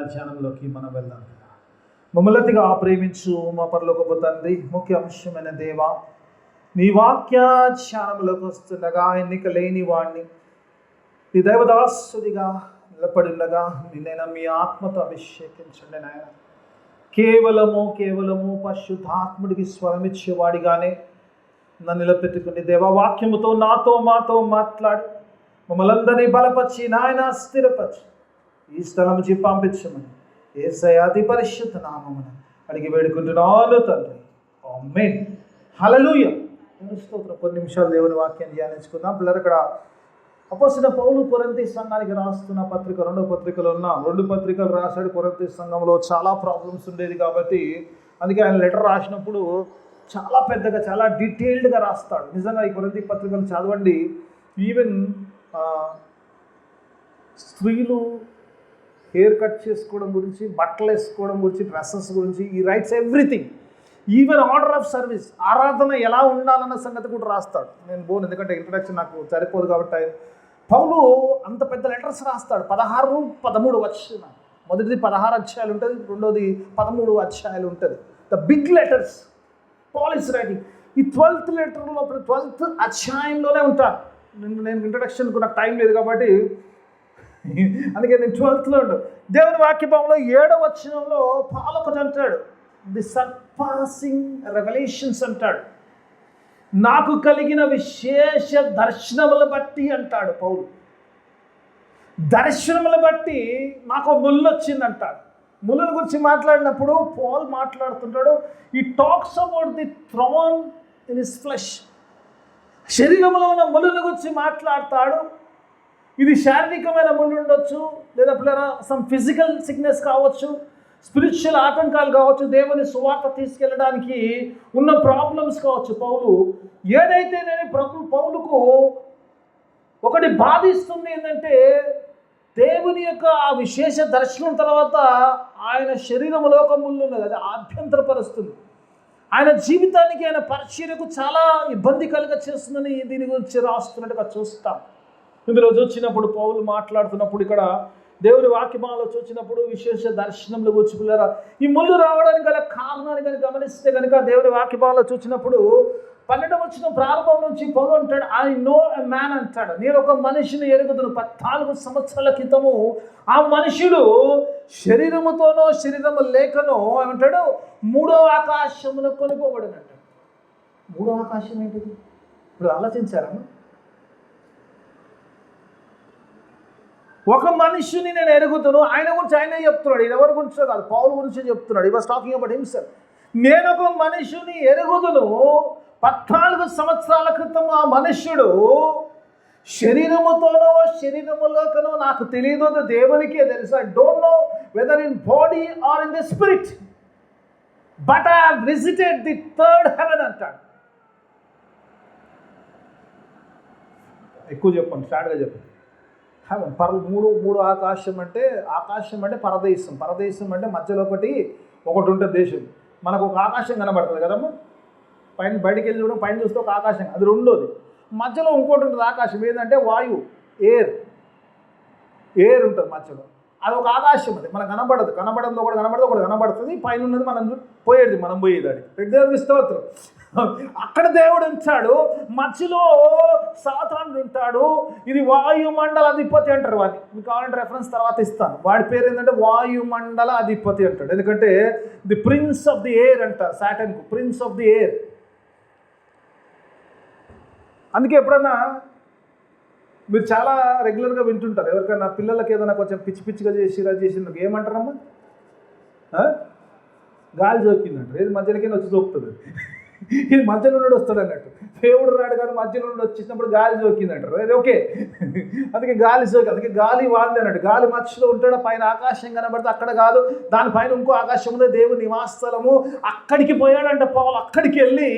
ధ్యానంలోకి మనం వెళ్దాం. మమ్మల్నిగా ప్రేమించు మా పరలోకపు తండ్రి, ముఖ్య అంశమైన దేవ, నీ వాక్య ధ్యానంలోకి వస్తుండగా ఎన్నిక లేని వాడిని నీ దైవదాసుడిగా నిలబడిఉండగా నిన్నైనా మీ ఆత్మతో అభిషేకించండి నాయన. కేవలము పరిశుద్ధాత్ముడికి స్వరమిచ్చేవాడిగానే నన్ను నిలబెట్టుకుని దేవా, వాక్యముతో మాతో మాట్లాడి మమ్మల్ని అందరినీ బలపరిచి నాయన స్థిరపరిచి ఈ స్థలం నుంచి పంపించమని యేసయ్య అతి పరిశుద్ధ నామమున అడిగి వేడుకుంటున్నాను తండ్రి. ఆమేన్. హల్లెలూయా. స్తోత్రం. కొన్ని నిమిషాలు దేవుని వాక్యాన్ని ధ్యానించుకుందాం. పిల్లలు, ఇక్కడ అపోస్తలుడైన పౌలు కొరింథీ సంఘానికి రాస్తున్న పత్రిక, రెండో పత్రికలు ఉన్న 2 పత్రికలు రాశాడు. కొరింథీ సంఘంలో చాలా ప్రాబ్లమ్స్ ఉండేది కాబట్టి అందుకే ఆయన లెటర్ రాసినప్పుడు చాలా పెద్దగా, చాలా డీటెయిల్డ్గా రాస్తాడు. నిజంగా ఈ కొరింథీ పత్రికలు చదవండి. ఈవెన్ స్త్రీలు హెయిర్ కట్ చేసుకోవడం గురించి, బట్టలు వేసుకోవడం గురించి, డ్రెస్సెస్ గురించి, ఈ rights everything, even order of service, ఆరాధన ఎలా ఉండాలన్న సంగతి కూడా రాస్తాడు. నేను పోను, ఎందుకంటే ఇంట్రడక్షన్ నాకు సరిపోదు కాబట్టి. పౌలు అంత పెద్ద లెటర్స్ రాస్తాడు. 16-13 వచనాలు. మొదటిది 16 అధ్యాయాలు ఉంటుంది, రెండోది 13 అధ్యాయాలు ఉంటుంది. The big letters Paul is writing. ఈ 12th లెటర్లో 12th అధ్యాయంలోనే ఉంటాను. నేను ఇంట్రడక్షన్కు నాకు టైం లేదు కాబట్టి అందుకే నేను 12th ఉంటాను. దేవుని వాక్యభావంలో 7వ వచనంలో పాల్ ఒకటి అంటాడు, ది సర్పాసింగ్ రెవల్యూషన్స్ అంటాడు. నాకు కలిగిన విశేష దర్శనముల బట్టి అంటాడు పౌలు. దర్శనముల బట్టి నాకు ముళ్ళు వచ్చింది అంటాడు. ముళ్ళ గురించి మాట్లాడినప్పుడు పాల్ మాట్లాడుతుంటాడు, ఈ talks about the thorn in his flesh. శరీరంలో ఉన్న ముళ్ళ గురించి మాట్లాడతాడు. ఇది శారీరకమైన ముళ్ళు ఉండొచ్చు, లేదా పిల్లరా సమ్ ఫిజికల్ సిక్నెస్ కావచ్చు, స్పిరిచువల్ ఆటంకాలు కావచ్చు, దేవుని సువార్త తీసుకెళ్ళడానికి ఉన్న ప్రాబ్లమ్స్ కావచ్చు. పౌలు ఏదైతే నేను పౌలుకు ఒకటి బాధిస్తుంది ఏంటంటే, దేవుని యొక్క ఆ విశేష దర్శనం తర్వాత ఆయన శరీరంలో ఒక ముళ్ళు ఉన్నది, అది ఆభ్యంతరపరుస్తుంది. ఆయన జీవితానికి, ఆయన పరిచర్యకు చాలా ఇబ్బంది కలిగ చేస్తుందని దీని గురించి రాస్తున్నట్టుగా చూస్తాం. ఇందులో చూసినప్పుడు పౌలు మాట్లాడుతున్నప్పుడు, ఇక్కడ దేవుని వాక్యమాలలో చూసినప్పుడు విశేష దర్శనంలో గురించి పిల్లరా, ఈ ముళ్ళు రావడానికి గల కారణాన్ని కనుక గమనిస్తే కనుక దేవుని వాక్యమాలలో చూసినప్పుడు 12వ వచనం ప్రారంభం నుంచి పౌలు అంటాడు, ఐ నో ఎ మ్యాన్ అంటాడు. నేను ఒక మనిషిని ఎరుగుదును. 14 సంవత్సరాల క్రితము ఆ మనుషుడు శరీరముతోనో శరీరము లేకనో ఏమంటాడు, 3వ ఆకాశమును కొనిపోబడిన అంటాడు. 3వ ఆకాశం ఏంటిది? ఇప్పుడు ఆలోచించారమ్మా. ఒక మనిషిని నేను ఎరుగుతాను. ఆయన గురించి ఆయనే చెప్తున్నాడు, ఇది ఎవరి గురించో కాదు, పౌలు గురించి చెప్తున్నాడు. ఈ వాస్ టాకింగ్ అబౌట్ హిమ్సెల్ఫ్. నేను ఒక మనిషిని ఎరుగుదును. 14 సంవత్సరాల క్రితం ఆ మనుష్యుడు శరీరముతోనో శరీరములోకనో నాకు తెలియదు, దేవునికే తెలుసు. I don't know whether in body or in the spirit, but I have visited the third heaven అంటాడు. ఎక్కువ చెప్పండి, స్టార్ట్గా చెప్పండి. హెవెన్, మూడు ఆకాశం అంటే పరదేశం. పరదేశం అంటే మధ్యలో ఒకటి ఉంటుంది దేశం. మనకు ఒక ఆకాశం కనబడుతుంది కదమ్మా, పైన బయటికి వెళ్ళి చూడడం, పైన చూస్తే ఒక ఆకాశం, అది రెండోది. మధ్యలో ఇంకోటి ఉంటుంది ఆకాశం, ఏంటంటే వాయువు, ఎయిర్ ఉంటుంది మధ్యలో. అది ఒక ఆకాశం. అది మనకు కనబడదు, ఒకటి కనబడుతుంది, పైన ఉన్నది మనం పోయేది, మనం పోయేది. అది దేవుడికి స్తోత్రం. అక్కడ దేవుడు ఉంచాడు, మధ్యలో సాతానుడు ఉంటాడు. ఇది వాయుమండల అధిపతి అంటారు. వాడిని మీకు కావాలంటే రెఫరెన్స్ తర్వాత ఇస్తాను. వాడి పేరు ఏంటంటే వాయుమండల అధిపతి అంటాడు. ఎందుకంటే the prince of the air అంటారు సాటన్కు, ప్రిన్స్ ఆఫ్ ది ఎయిర్. అందుకే ఎప్పుడన్నా మీరు చాలా రెగ్యులర్గా వింటుంటారు, ఎవరికైనా పిల్లలకి ఏదైనా కొంచెం పిచ్చిగా చేసి ఏమంటారమ్మా, గాలి జోకిందంటారు. ఏది మధ్యలోకి వచ్చి జోకుతుంది, ఇది మధ్యలో నుండి వస్తాడు అన్నట్టు. దేవుడు రాడు కానీ మధ్యలో నుండి వచ్చినప్పుడు గాలి జోకిందంటారు. అది ఓకే, అందుకే గాలి జోకి, అందుకే గాలి వాంది అన్నట్టు. గాలి మధ్యలో ఉంటాడు, పైన ఆకాశం కనబడితే అక్కడ కాదు, దానిపైన ఇంకో ఆకాశం ఉంది, దేవుని నివాసస్థలము. అక్కడికి పోయాడంట పౌలు. అక్కడికి వెళ్ళి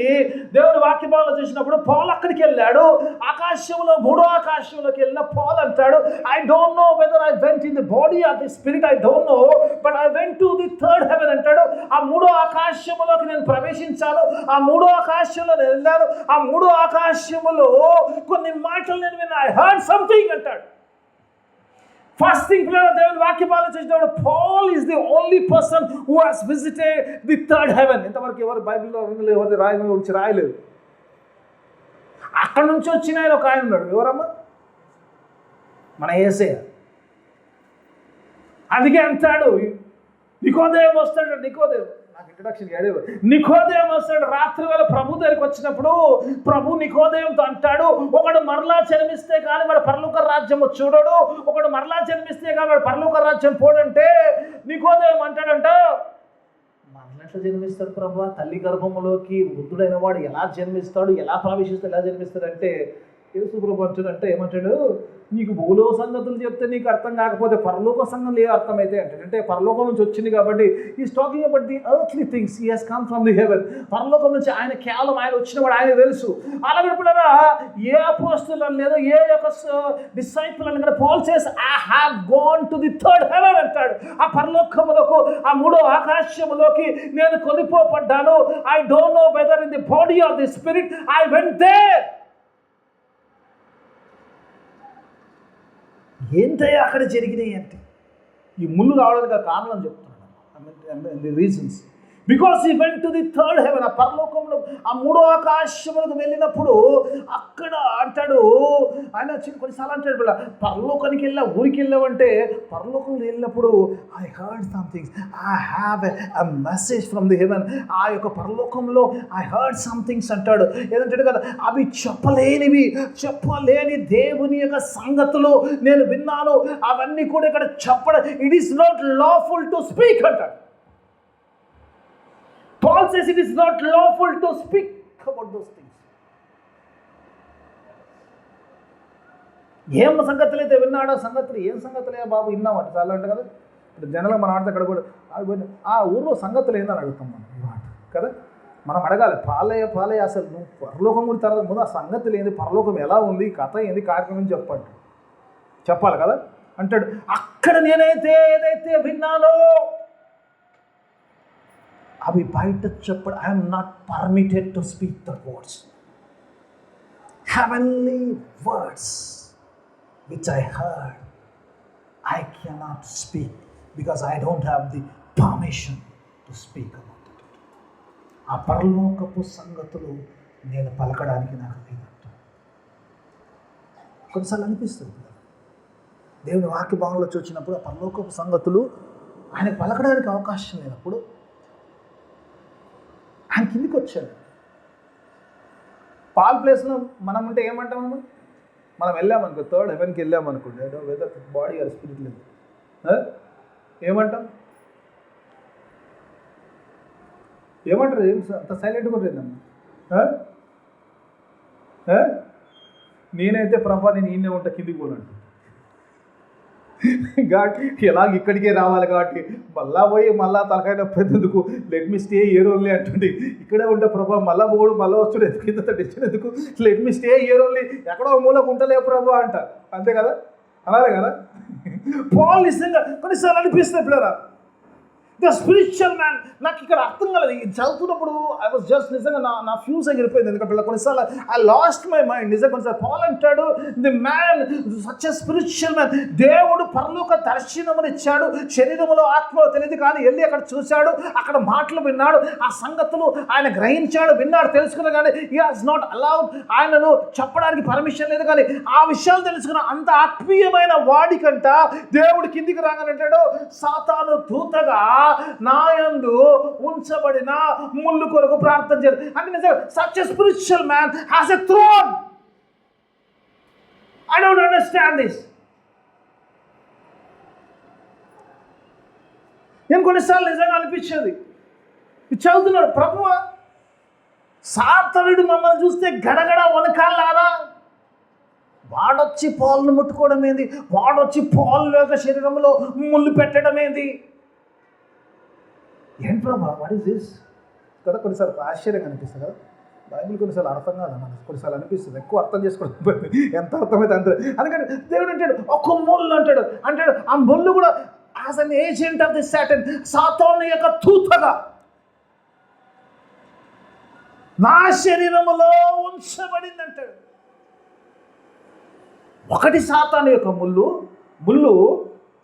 దేవుని వాక్యభావంలో చూసినప్పుడు పౌలు అక్కడికి వెళ్ళాడు. ఆకాశంలో 3వ ఆకాశంలోకి వెళ్ళిన పౌలు అంటాడు, I don't know whether I went in the body of the spirit, I don't know but I went to the third heaven అంటాడు. ఆ 3వ ఆకాశంలోకి నేను ప్రవేశించాను, ఆ 3వ ఆకాశంలో నేను వెళ్ళాను. ఆ 3వ ఆకాశములో కొన్ని మాటలు నేను విన్నా. ఐ హర్డ్ సంథింగ్ అంటాడు. ఫాస్టింగ్ పిల్లల దేవుని వాక్యం ఆలోచించినప్పుడు Paul is the only person who has visited the third heaven. ఇంతవరకు ఎవరు బైబిల్లో ఎవరి రాయలేదు. అక్కడ నుంచి వచ్చిన ఆయన ఒక ఆయన ఉన్నాడు. ఎవరమ్మా? మన యేసయ్య. అందుకే అంటాడు, నికోదేము వస్తాడు. నాకు ఇంట్రడక్షన్ నికోదేము వస్తాడు. రాత్రి వేళ ప్రభు దగ్గరికి వచ్చినప్పుడు ప్రభు నికోదేముతో అంటాడు, ఒకడు మరలా జన్మిస్తే కానీ వాడు పరలోక రాజ్యం చూడడు, ఒకడు మరలా జన్మిస్తే కానీ వాడు పరలోక రాజ్యం పోడంటే నికోదేము అంటాడంట, మరలా ఎట్లా జన్మిస్తాడు ప్రభు? తల్లి గర్భములోకి వృద్ధుడైన వాడు ఎలా జన్మిస్తాడు, ఎలా ప్రవేశిస్తాడు, ఎలా జన్మిస్తాడంటే యేసు ప్రభు అంటాడంటే ఏమంటాడు, నీకు భూలోక సంగతులు చెప్తే నీకు అర్థం కాకపోతే పరలోక సంగతులు ఏ అర్థమైతే అంటాడు. అంటే పరలోకం నుంచి వచ్చింది కాబట్టి is talking about the earthly things. He has come from the heaven. పరలోకం నుంచి ఆయన కేవలం ఆయన వచ్చినవాడు ఆయన తెలుసు. అలాగే పిల్లరా ఏ అపోస్తలు అని లేదు, ఏ యొక్క డిసైపుల్ అని కదా Paul says I have gone to the third heaven అంటాడు. ఆ పరలోకములకు, ఆ మూడో ఆకాశములోకి నేను కొనిపోబడ్డాను. I don't know whether in the body of the spirit I went there. ఏంటయ్యా అక్కడ జరిగినాయి అంటే ఈ ముళ్ళు రావడానికి కారణం చెప్తున్నాను. The reasons because he went to the third heaven. ఆ పరలోకంలో ఆ మూడో ఆకాశములకు వెళ్ళినప్పుడు అక్కడ అంటాడు ఆయన కొన్నిసార్లు అంటాడు పిల్ల, పరలోకానికి ఊరికి వెళ్ళావంటే పరలోకంలో వెళ్ళినప్పుడు I heard somethings, I have a message from the heaven. ఆ యొక్క పరలోకంలో ఐ హర్డ్ సంథింగ్స్ అంటాడు. ఏదంటాడు కదా, అవి చెప్పలేని దేవుని యొక్క సంగతులు నేను విన్నాను, అవన్నీ కూడా ఇక్కడ చెప్పడం it is not lawful to speak అంటాడు. Paul says it is not lawful to speak about those things. ఏం సంగతులు అయితే విన్నాడో సంగతులు, ఏం సంగతులే బాబు విన్నామంట చాలా అంటే కదా. ఇప్పుడు జనాలు మన ఆడితే అక్కడ కూడా ఆ ఊర్లో సంగతులు ఏందని అడుగుతాం మనం కదా. మనం అడగాలి, పాలయ్య అసలు నువ్వు పరలోకం కూడా తర్వాత ముందు ఆ సంగతులు ఏంది, పరలోకం ఎలా ఉంది, కథ ఏంది, కార్యక్రమం చెప్పాలి కదా అంటాడు. అక్కడ నేనైతే ఏదైతే విన్నానో అవి బయట చెప్పడం, I'm not permitted to speak the words, heavenly words which I heard I cannot speak because I don't have the permission to speak about it. ఆ పరలోకపు సంగతులు నేను పలకడానికి నాకు లేదంట. కొన్నిసార్లు అనిపిస్తుంది దేవుని వాక్య భావంలో చూసినప్పుడు ఆ పరలోకపు సంగతులు ఆయనకు పలకడానికి అవకాశం లేనప్పుడు ఆయన కిందికి వచ్చాడు. పాల్ ప్లేస్లో మనం ఉంటే ఏమంటామమ్మా, మనం వెళ్ళామనుకో థర్డ్ హెవెన్కి వెళ్ళామనుకోండి, వెదర్ బాడీ ఆర్ స్పిరిట్ లేదు ఏమంటాం, ఏమంటారు, ఏం అంత సైలెంట్గా ఉంటుందమ్మా. నేనైతే ప్రభా నేను ఈయనే ఉంటా కిందికి పోనండి కాబట్టి ఎలాగ ఇక్కడికే రావాలి కాబట్టి మళ్ళా తలకాయ పెద్దెందుకు, let me stay here only అంటుంది. ఇక్కడే ఉంటే ప్రభా మళ్ళా పోడు మళ్ళీ వచ్చాడు కింద తెచ్చినందుకు, let me stay here only, ఎక్కడో మూలకు ఉంటలే ప్రభా అంటారు. అంతే కదా, అలాగే కదా. పాల్ నిజంగా కొన్నిసార్లు అనిపిస్తుంది పిల్లరా, ద స్పిరిచువల్ మ్యాన్. నాకు ఇక్కడ అర్థం కాలేదు ఇది చదువుతున్నప్పుడు, ఐ వాజ్ జస్ట్ నిజంగా నా ఫ్యూజ్ ఎగిరిపోయింది. ఎందుకంటే కొన్నిసార్లు ఐ లాస్ట్ మై మైండ్. నిజంగా కొన్నిసార్లు పాల్ అంటాడు, the man such a spiritual man. దేవుడు పరలోక దర్శనమును ఇచ్చాడు, శరీరంలో ఆత్మలో తెలియదు కానీ వెళ్ళి అక్కడ చూశాడు, అక్కడ మాటలు విన్నాడు, ఆ సంగతులు ఆయన గ్రహించాడు, విన్నాడు, తెలుసుకున్నాడు. కానీ హి హాజ్ నాట్ అలౌడ్, ఆయనను చెప్పడానికి పర్మిషన్ లేదు. కానీ ఆ విషయాలు తెలుసుకున్న అంత ఆత్మీయమైన వాడికంట దేవుడు కిందికి రాగానంటాడు, సాతాను దూతగా నాయందు ఉంచబడిన ముళ్ళు కొరకు ప్రార్థన చేయాలి అంటే నిజంగా such a spiritual man has a throne. I don't understand this. నేను కొన్నిసార్లు నిజంగా అనిపించేది, చదువుతున్నాడు ప్రభువా, సాతానుడు మమ్మల్ని చూస్తే గడగడ వనకాలారా, వాడొచ్చి పాలును ముట్టుకోవడం ఏంది, వాడొచ్చి పాలు యొక్క శరీరంలో ముళ్ళు పెట్టడం ఏంది, ఏం ప్రభా వాట్ ఈస్ దిస్ కదా. కొన్నిసార్లు ఆశ్చర్యంగా అనిపిస్తుంది కదా, బైబిల్ కొన్నిసార్లు అర్థం కాదు మనకు, కొన్నిసార్లు అనిపిస్తుంది, ఎక్కువ అర్థం చేసుకోవడం ఎంత అర్థమైతే అంతే. అందుకని దేవుడు అంటాడు ఒక ముళ్ళు అంటాడు ఆ ముళ్ళు కూడా as an agent of the Satan, సాతాను యొక్క దూతగా నా శరీరములో ఉంచబడింది అంటాడు. ఒకటి సాతాను యొక్క ముళ్ళు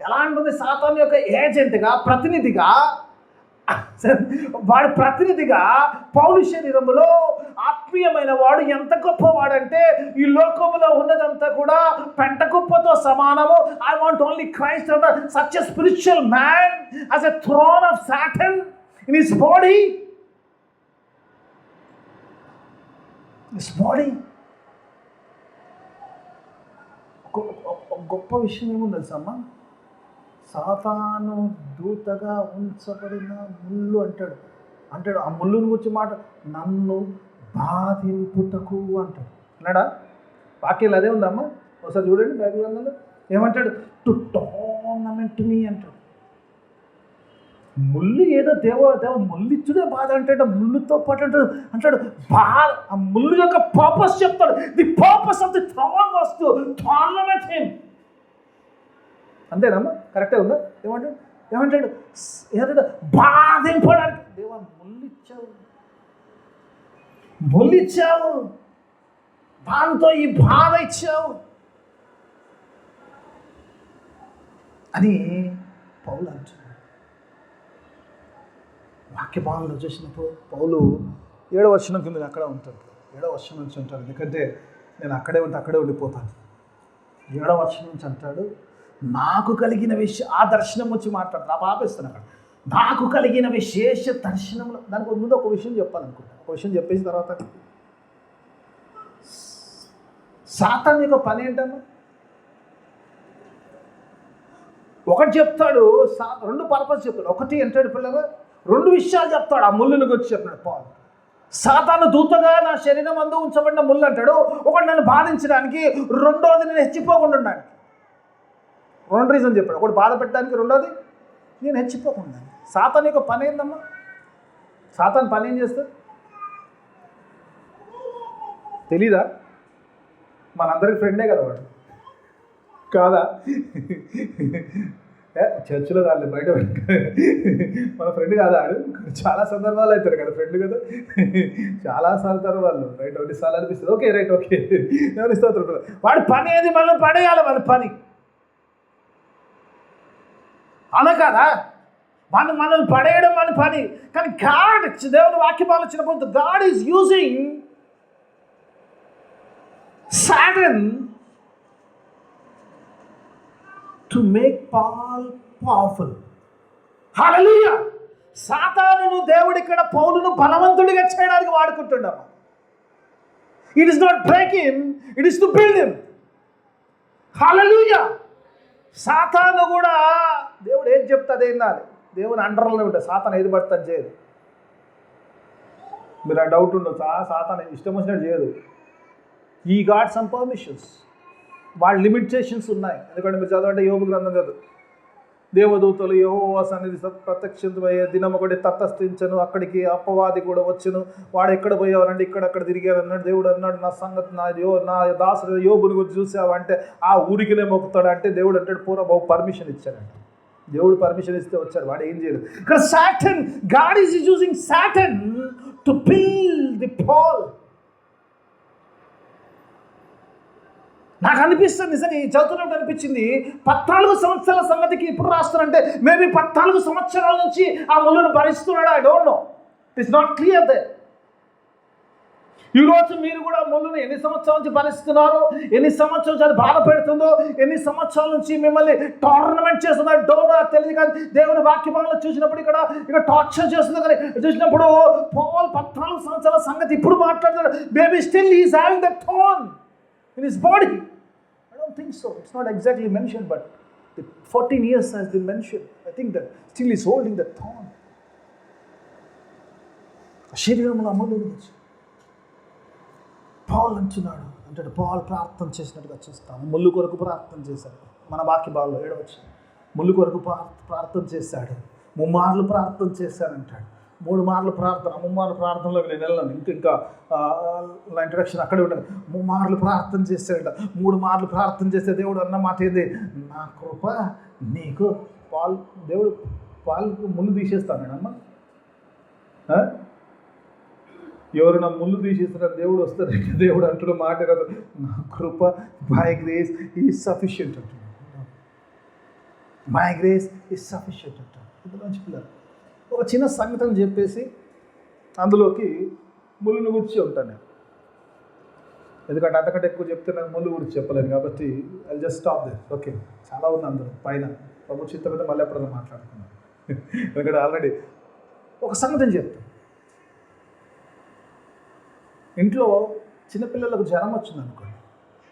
ఎలా ఉంటుంది? సాతాను యొక్క ఏజెంట్గా, ప్రతినిధిగా, వాడి ప్రతినిధిగా పౌలు శరీరములో ఆత్మీయమైన వాడు ఎంత గొప్పవాడంటే ఈ లోకములో ఉన్నదంతా కూడా పెంట కుప్పతో సమానము. I want only Christ and such a spiritual man as a thorn of Satan in his body. గొప్ప విషయం ఏముంది తెలుసమ్మా? సాతాను దూతగా ఉంచబడిన ముళ్ళు అంటాడు. ఆ ముళ్ళుని గురించి మాట, నన్ను బాధింపుటకు అంటాడు. అన్నాడా? వాక్యాలు అదే ఉందమ్మా. ఒకసారి చూడండి బైబిల్ గ్రంథంలో ఏమంటాడు? టు టోర్నమెంట్ మీ అంటాడు. ముళ్ళు ఏదో దేవ ముళ్ళిచ్చుడే బాధ అంటాడు. ముళ్ళుతో పాటు అంటాడు బాధ. ఆ ముళ్ళు యొక్క పర్పస్ చెప్తాడు. The purpose of the thorn was to torment him. అంతేనమ్మా? కరెక్టే ఉందా? ఏమంటాడు? బాధింపడానికి. దేవా ముళ్ళిచ్చావు, దాంతో ఈ బాధ ఇచ్చావు అని పౌలు అంటున్నాడు. వాక్య భాగంలో చూసినప్పుడు పౌలు 7వ వచనం కింద అక్కడ ఉంటాడు. 7వ వచనం నుంచి ఉంటాడు. ఎందుకంటే నేను అక్కడే ఉండిపోతాను. 7వ వచనం నుంచి అంటాడు, నాకు కలిగిన ఆ దర్శనం వచ్చి మాట్లాడుతాను. ఆ పాపిస్తాను అక్కడ. నాకు కలిగిన విశేష దర్శనంలో, దానికి ముందు ఒక విషయం చెప్పాలనుకుంటా. ఒక విషయం చెప్పేసిన తర్వాత, సాతాను యొక్క పని ఏంటన్నా? ఒకటి చెప్తాడు, 2 పర్పస్ చెప్తాడు. ఒకటి అంటాడు పిల్లగా, 2 విషయాలు చెప్తాడు. ఆ ముళ్ళుని గురించి చెప్పినాడు పౌలు. సాతాను దూతగా నా శరీరం అందు ఉంచబడిన ముళ్ళు అంటాడు. ఒకటి నన్ను బాధించడానికి, రెండోది నేను హెచ్చిపోకుండా ఉండడానికి. 2 రీజన్ చెప్పాడు. ఒకటి బాధ పెట్టడానికి, రెండోది నేను హెచ్చిపోకుండా. సాతాను యొక్క పని ఏందమ్మా? సాతాను పని ఏం చేస్తాడు తెలీదా? మనందరికి ఫ్రెండే కదా వాడు, కాదా? చర్చిలో కాదు, బయట మన ఫ్రెండ్ కాదా ఆడు? చాలా సందర్భాలు అవుతారు కదా ఫ్రెండ్ కదా, చాలా సందర్భాలు బయట 1 సార్లు అనిపిస్తుంది. ఓకే రైట్, ఓకే ఎవరిస్తారు. వాడి పని ఏది? మనం పడేయాలి. మన పని అలా కాదా? మనల్ని పడేయడం మన పని. కానీ గాడ్, దేవుని వాక్యభావం వచ్చినప్పుడు, God is using Satan to make Paul powerful. Hallelujah! సాతానును దేవుడు ఇక్కడ పౌలును బలవంతుడిగా చేయడానికి వాడుకుంటున్నాము. It is not break him, it is to build him. Hallelujah! సాతాను కూడా దేవుడు ఏది చెప్తే అదే వినాలి. దేవుని అండర్లో ఉంటుంది. సాతాను ఏది పడితే అది చేయదు. మీరు ఆ డౌట్ ఉండొచ్చు, సాతాను ఇష్టం వచ్చినట్టు చేయదు. ఈ గాడ్ సమ్ పర్మిషన్స్, వాళ్ళ లిమిటేషన్స్ ఉన్నాయి. ఎందుకంటే మీరు చదవండి, యోబు గ్రంథం చదువు. దేవదూతలు యెహోవా సన్నిధి ప్రత్యక్షమయ్యే దినం ఒకటి తటస్థించను, అక్కడికి అపవాది కూడా వచ్చును. వాడు ఎక్కడ పోయావనండి, ఇక్కడక్కడ తిరిగారు అన్నాడు. దేవుడు అన్నాడు, నా సంగతి నా దాసుడు యోబుని గురించి చూసావా అంటే ఆ ఊరికినే మొక్కుతాడు అంటే దేవుడు అంటాడు పూర్వ పర్మిషన్ ఇచ్చాడంట. దేవుడు పర్మిషన్ ఇస్తే వచ్చాడు, వాడు ఏం చేయలేదు. ఇక్కడ Satan, God is using Satan to build the Paul. నాకు అనిపిస్తుంది నిజంగా, ఈ చదువుతున్నట్టు అనిపించింది, 14 సంవత్సరాల సంగతికి ఇప్పుడు రాస్తానంటే మేబీ 14 సంవత్సరాల నుంచి ఆ ముళ్ళును భరిస్తున్నాడు. I don't know, it's not clear they. ఈరోజు మీరు కూడా ముళ్ళును ఎన్ని సంవత్సరాల నుంచి భరిస్తున్నారో, ఎన్ని సంవత్సరాల నుంచి అది బాధ పెడుతుందో, ఎన్ని సంవత్సరాల నుంచి మిమ్మల్ని టోర్నమెంట్ చేస్తుందో డోంట్ నో, తెలియదు. కానీ దేవుని వాక్యభాగంలో చూసినప్పుడు ఇక్కడ టార్చర్ చేస్తుందో కానీ చూసినప్పుడు పౌలు 14 సంవత్సరాల సంగతి ఇప్పుడు మాట్లాడుతున్నాడు. Maybe still he is having that thorn in his body. I don't think so. It's not exactly mentioned, but the 14 years has been mentioned. I think that still he's holding that thorn. శరీరంలో అమలు గురించి పౌలు అంటున్నాడు. అంటే పౌలు ప్రార్థన చేసినట్టుగా చూస్తాను. ముళ్ళు కొరకు ప్రార్థన చేశాడు. మన వాక్య భాగంలో 7వ వచనం, ముళ్ళు కొరకు ప్రార్థన చేశాడు. 3 మార్లు ప్రార్థన చేశానంటాడు. 3 మార్లు ప్రార్థన. 3 మార్లు ప్రార్థనలోకి నేను వెళ్ళాను. ఇంకా నా ఇంట్రడక్షన్ అక్కడే ఉండదు. 3 మార్లు ప్రార్థన చేశాడంట. 3 మార్లు ప్రార్థన చేస్తే దేవుడు అన్న మాట ఏంది? నా కృప నీకు. దేవుడు పాలు ముళ్ళు తీసేస్తానమ్మా. ఎవరు నా ముళ్ళు తీసేస్తున్నారు, దేవుడు వస్తారు. దేవుడు అంటున్న మాట కదా, నా కృప బై గ్రేస్ ఈజ్ సఫిషియంట్ అంటున్నాడు. మై గ్రేస్ ఇస్ సఫిషియంట్ అంటారు. ఇంత మంచి పిల్లలు. ఒక చిన్న సంగతం చెప్పేసి అందులోకి ముళ్ళును గురించి ఉంటాను నేను, ఎందుకంటే అంతకంటే ఎక్కువ చెప్తే నాకు ముళ్ళు గురించి చెప్పలేను కాబట్టి I just stop they. Okay, చాలా ఉంది అందులో పైన, ప్రభు చిత్తం మీద మళ్ళీ ఎప్పుడైనా మాట్లాడుకున్నాను. ఎందుకంటే ఆల్రెడీ ఒక సంగతం చెప్తాను. ఇంట్లో చిన్నపిల్లలకు జ్వరం వచ్చింది అనుకోండి,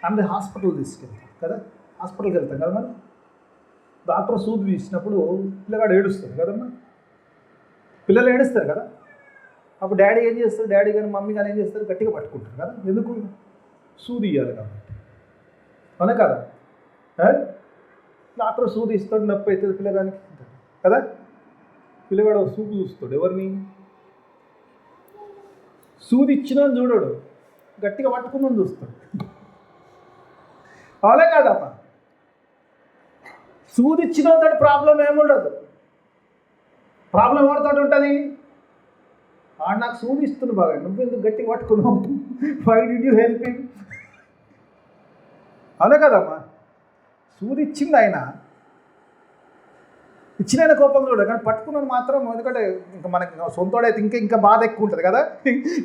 అందరి హాస్పిటల్ తీసుకెళ్తాం కదా, హాస్పిటల్కి వెళ్తాం కదా మరి. డాక్టర్ సూది తీసినప్పుడు పిల్లగాడు ఏడుస్తుంది కదమ్మా, పిల్లలు ఏడుస్తారు కదా. అప్పుడు డాడీ ఏం చేస్తారు, డాడీ కానీ మమ్మీ కానీ ఏం చేస్తారు, గట్టిగా పట్టుకుంటారు కదా. ఎందుకు? సూది ఇవ్వాలి కాబట్టి, అవునా కదా. డాక్టర్ సూది ఇస్తాడు, నొప్పి అవుతుంది పిల్లగానికి కదా. పిల్లగాడు సూపు చూస్తాడు, ఎవరిని? సూది ఇచ్చినా చూడడు, గట్టిగా పట్టుకుందని చూస్తాడు, అవునా కాదమ్మా. సూది ఇచ్చిన తోటి ప్రాబ్లం ఏముండదు, ప్రాబ్లం ఎవరితోటి ఉంటుంది? ఆడు నాకు సూది ఇస్తుంది బాగా, నువ్వు ఎందుకు గట్టిగా పట్టుకున్నావు, why did you help him, అవునా కదమ్మా. సూది ఇచ్చింది ఆయన, ఇచ్చిన కోపం చూడ, కానీ పట్టుకున్నాను మాత్రం. ఎందుకంటే ఇంకా మనకి సొంతోడైతే ఇంకా బాధ ఎక్కువ ఉంటుంది కదా,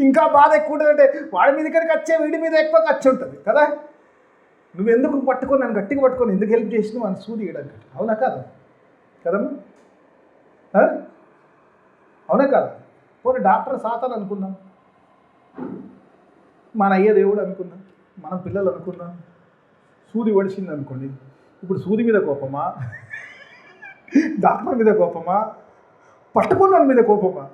ఇంకా బాధ ఎక్కువ ఉంటుంది. అంటే వాడి మీద ఇక్కడికి వచ్చే వీడి మీద ఎక్కువ ఖర్చు ఉంటుంది కదా. నువ్వు ఎందుకు పట్టుకొని, నన్ను గట్టిగా పట్టుకొని ఎందుకు హెల్ప్ చేసినావు అని సూది ఇవ్వడానికి, అవునా కాదా కదమ్మా, అవునా కాదా. పోనీ డాక్టర్ సాతాను అనుకుందాం, మన అయ్య దేవుడు అనుకుందాం, మనం పిల్లలు అనుకుందాం, సూది ఒడిచింది అనుకోండి. ఇప్పుడు సూది మీద కోపమా, డాక్టర్ మీద కోపమా, పట్టుకున్న మీద కోపమా?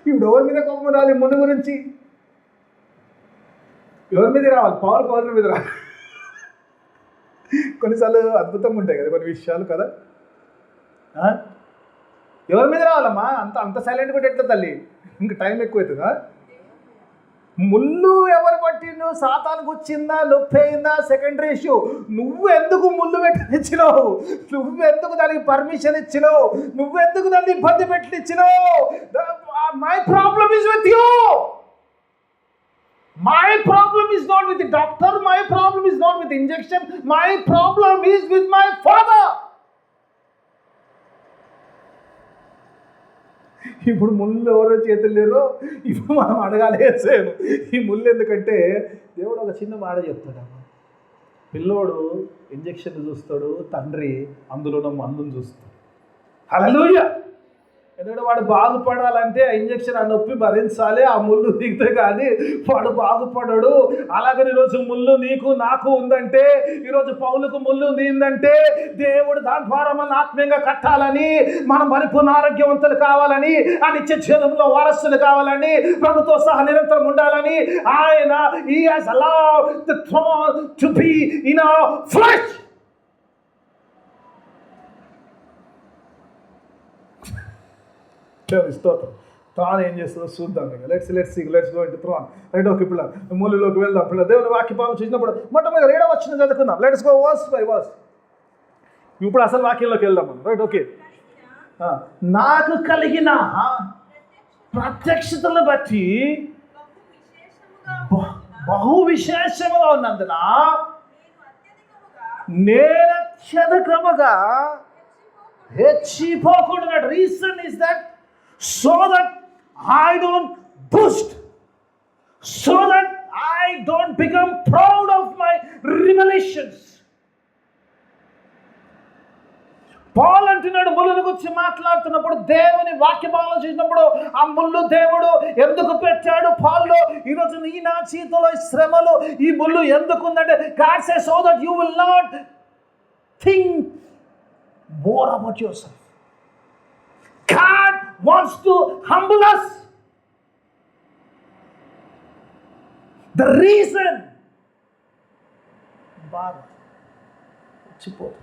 ఇప్పుడు ఎవరి మీద కోపం రాలి? మును గురించి ఎవరి మీద రావాలి? పవన్ కౌలర్ మీద రావాలి. కొన్నిసార్లు అద్భుతంగా ఉంటాయి కదా కొన్ని విషయాలు కదా. ఎవరి మీద రావాలమ్మా? అంత సైలెంట్గా పెట్టేస్తా తల్లి, ఇంకా టైం ఎక్కువ అవుతుందా? ముళ్ళు ఎవరు పట్టిండు? సాతానికి వచ్చిందా, నొప్పి అయిందా, సెకండరీ ఇష్యూ. నువ్వు ఎందుకు ముళ్ళు పెట్టిచ్చినావు? నువ్వెందుకు దానికి పర్మిషన్ ఇచ్చినావు? నువ్వెందుకు దాన్ని ఇబ్బంది పెట్టిచ్చినావు? My problem is with you. My problem is not with the doctor, my problem is not with injection, my problem is with my father. ఇప్పుడు ముళ్ళు ఎవరో చేతులు లేరో ఇప్పుడు మనం అడగాలి వేసాను. ఈ ముళ్ళు ఎందుకంటే దేవుడు ఒక చిన్న మాట చెప్తాడమ్మా. పిల్లోడు ఇంజెక్షన్ చూస్తాడు, తండ్రి అందులో మందును చూస్తాడు. హల్లెలూయా. ఎందుకంటే వాడు బాగుపడాలంటే ఆ ఇంజెక్షన్, ఆ నొప్పి భరించాలి, ఆ ముళ్ళు దిగితే కానీ వాడు బాగుపడడు. అలాగని ఈరోజు ముళ్ళు నీకు నాకు ఉందంటే, ఈరోజు పౌలుకు ముళ్ళు ఉందంటే దేవుడు దాని ద్వారా మనం ఆత్మీయంగా కట్టాలని, మనం పరిపూర్ణ ఆరోగ్యవంతులు కావాలని, ఆ నిత్య జీవంలో వారసులు కావాలని, ప్రభుతో సహా నిరంతరం ఉండాలని ఆయన he has allowed the thorn to be in our flesh. స్తోత్రం. త్రాన్ ఏం చేస్తుందో చూద్దాం. Let's go into thorn. Right, okay పిల్ల, మూలలోకి వెళ్దాం. పిల్ల దేవుని వాక్యభావం చూసినప్పుడు మొట్టమొదటి 7వ వచనం చదువుకుందాం. Let's go verse by verse. ఇప్పుడు అసలు వాక్యంలోకి వెళ్దాం మనం. Right, okay. నాకు కలిగిన ప్రత్యక్షతను బట్టి బహు విశేషముగా ఉన్నందున నేను అత్యధికముగా హెచ్చిపోకూడదు. Reason is that so that I don't boast, so that I don't become proud of my revelations. Paul అంటున్నాడు, ముళ్ళను గురించి మాట్లాడుతున్నప్పుడు, దేవుని వాక్యం ఆలోచించినప్పుడు ఆ ముళ్ళు దేవుడు ఎందుకు పెట్టాడు పాల్లో? ఈరోజు నీ నా జీవితంలో ఈ శ్రమలు, ఈ ముళ్ళు ఎందుకు ఉందంటే, God says so that you will not think more about yourself. God wants to humble us. The reason బాధ వచ్చిపోతుంది.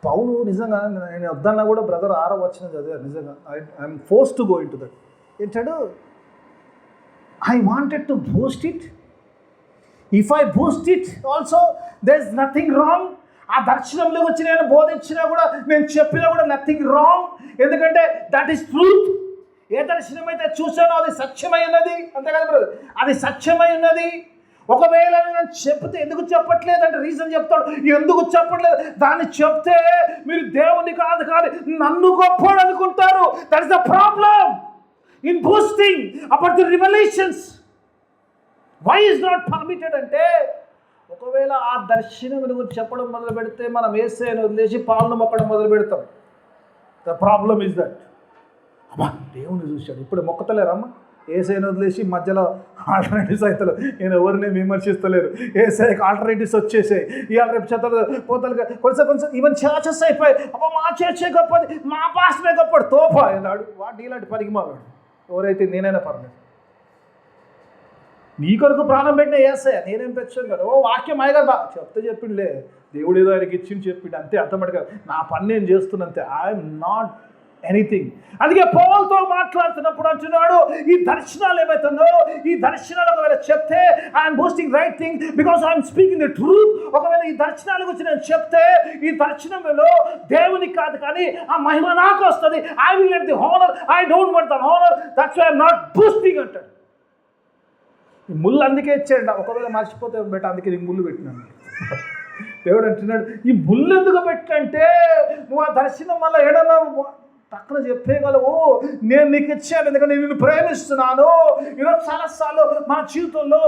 పౌలు నిజంగా నేను వద్దన్నా కూడా బ్రదర్ 6వ వచనం చదివారు. నిజంగా I'm forced to go in to that. ఏంటాడు? I wanted to boost it. If I boost it also there is nothing wrong. ఆ దర్శనంలో వచ్చి నేను బోధించినా కూడా, నేను చెప్పినా కూడా నథింగ్ రాంగ్. ఎందుకంటే దట్ ఈస్ ట్రూత్. ఏ దర్శనం అయితే చూసానో అది సత్యమై ఉన్నది. అంతే కదా బ్రదర్, అది సత్యమై ఉన్నది. ఒకవేళ నేను చెప్తే ఎందుకు చెప్పట్లేదంటే రీజన్ చెప్తాడు. ఎందుకు చెప్పట్లేదు దాన్ని చెప్తే మీరు దేవుని కాదు కానీ నన్ను గొప్పవాడు అనుకుంటారు. That is the problem in boosting about the revelations. Why is not permitted అంటే ఒకవేళ ఆ దర్శనం గురించి చెప్పడం మొదలు పెడితే మనం యేసయ్యను వదిలేసి పాలను మొక్కడం మొదలు పెడతాం. ద ప్రాబ్లమ్ ఇస్ దట్ అమ్మా దేవుని చూశాడు ఇప్పుడు మొక్కతలేరమ్మా. యేసయ్యను వదిలేసి మధ్యలో ఆల్టర్నేటివ్స్ అవుతారు. నేను ఎవరిని విమర్శిస్తలేరు. యేసయ్యకి ఆల్టర్నేటివ్స్ వచ్చేసాయి. ఇవాళ రేపు చెత్తలు పోతలుగా కొంచెం ఈవెన్ చర్చెస్ అయిపోయి అబ్బా మా చర్చే గొప్పది, మా పాస్టరే గొప్పడు తోప అన్నాడు. వాడు ఇలాంటి పనికి మావాడు. ఎవరైతే నేనైనా పర్లేదు. నీ కొరకు ప్రాణం పెట్టిన యేసయ్య నేనేం పెంచాను కదా. ఓ వాక్యం అయ్యగారు బా చెప్తే చెప్పిండులే, దేవుడు ఏదో ఆయనకి ఇచ్చింది చెప్పిండు అంతే. అర్థమటి కాదు, నా పని నేను చేస్తున్నంతే. I'm not anything. అందుకే పౌలుతో మాట్లాడుతున్నప్పుడు అంటున్నాడు ఈ దర్శనాలు ఏమవుతుందో ఈ దర్శనాలు ఒకవేళ చెప్తే I'm boasting right thing because I'm speaking the truth. ఒకవేళ ఈ దర్శనాల గురించి నేను చెప్తే ఈ దర్శనంలో దేవునికి కాదు కానీ ఆ మహిమ నాకు వస్తుంది. I will get the honour, I don't want the honour, that's why I'm not boasting అంటాడు. ఈ ముళ్ళు అందుకే ఇచ్చాడు. ఒకవేళ మర్చిపోతే బెట్ట అందుకే నీకు ముళ్ళు పెట్టినాను. దేవుడు అంటున్నాడు ఈ ముళ్ళు ఎందుకు పెట్టంటే నువ్వు ఆ దర్శనం వల్ల ఏడన్నా పక్కన చెప్పేయగలవు. నేను నీకు ఇచ్చాను ఎందుకంటే నేను నిన్ను ప్రేమిస్తున్నాను. ఈరోజు చాలాసార్లు మన జీవితంలో